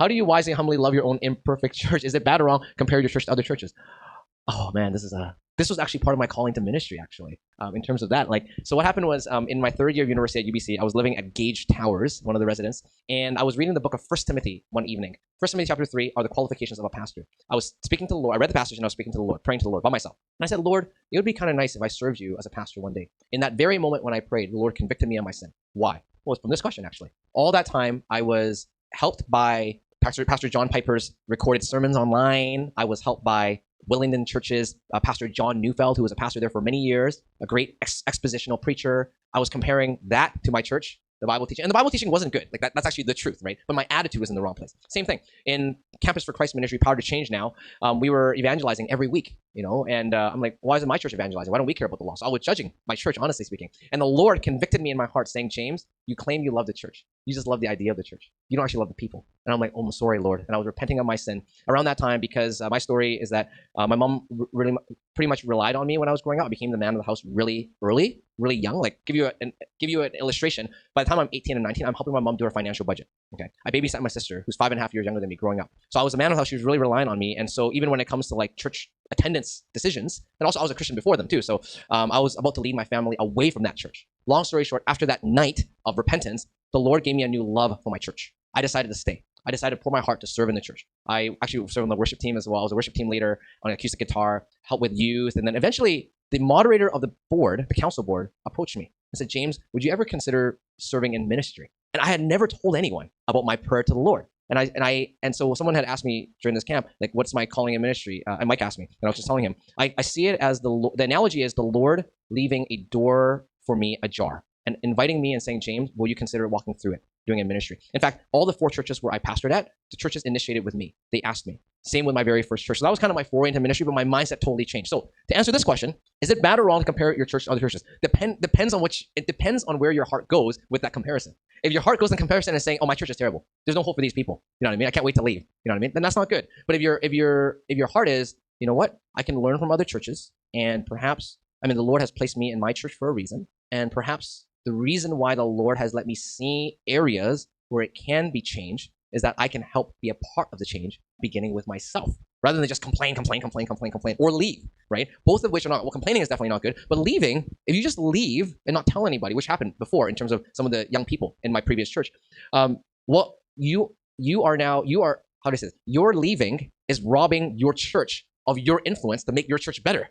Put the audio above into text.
How do you wisely and humbly love your own imperfect church? Is it bad or wrong? Compare your church to other churches. Oh man, this was actually part of my calling to ministry, actually, in terms of that. Like, so what happened was, in my third year of university at UBC, I was living at Gage Towers, one of the residents, and I was reading the book of First Timothy one evening. First Timothy chapter 3 are the qualifications of a pastor. I was speaking to the Lord. I read the passage and I was speaking to the Lord, praying to the Lord by myself. And I said, Lord, it would be kind of nice if I served you as a pastor one day. In that very moment when I prayed, the Lord convicted me of my sin. Why? Well, it's from this question, actually. All that time, I was helped by Pastor John Piper's recorded sermons online. I was helped by Willingdon Church's Pastor John Neufeld, who was a pastor there for many years, a great expositional preacher. I was comparing that to my church, the Bible teaching. And the Bible teaching wasn't good. Like that's actually the truth, right? But my attitude was in the wrong place. Same thing. In Campus for Christ Ministry, Power to Change now, we were evangelizing every week, and I'm like, why isn't my church evangelizing? Why don't we care about the lost? I was judging my church, honestly speaking. And the Lord convicted me in my heart saying, James, you claim you love the church. You just love the idea of the church. You don't actually love the people. And I'm like, oh, I'm sorry, Lord. And I was repenting of my sin around that time because my story is that my mom really pretty much relied on me when I was growing up. I became the man of the house really early, really young. Like give you an illustration. By the time I'm 18 and 19, I'm helping my mom do her financial budget. Okay, I babysat my sister, who's 5.5 years younger than me, growing up. So I was a man of the house. She was really relying on me. And so even when it comes to like church attendance decisions, and also I was a Christian before them too. So I was about to lead my family away from that church. Long story short, after that night of repentance, the Lord gave me a new love for my church. I decided to stay. I decided to pour my heart to serve in the church. I actually served on the worship team as well. I was a worship team leader on acoustic guitar, helped with youth. And then eventually the moderator of the board, the council board, approached me and said, James, would you ever consider serving in ministry? And I had never told anyone about my prayer to the Lord. And so someone had asked me during this camp, like, what's my calling in ministry? And Mike asked me, and I was just telling him, I see it as the analogy is the Lord leaving a door for me ajar and inviting me and saying, James, will you consider walking through it, doing a ministry? In fact, all the 4 churches where I pastored at, the churches initiated with me. They asked me. Same with my very first church. So that was kind of my foray into ministry, but my mindset totally changed. So to answer this question, is it bad or wrong to compare your church to other churches? Depends on where your heart goes with that comparison. If your heart goes in comparison and saying, oh, my church is terrible, there's no hope for these people. You know what I mean? I can't wait to leave. You know what I mean? Then that's not good. But if your heart is, you know what? I can learn from other churches, and perhaps, the Lord has placed me in my church for a reason, and perhaps the reason why the Lord has let me see areas where it can be changed is that I can help be a part of the change, beginning with myself, rather than just complain, or leave, right? Both of which are not, well, complaining is definitely not good, but leaving, if you just leave and not tell anybody, which happened before in terms of some of the young people in my previous church, your leaving is robbing your church of your influence to make your church better.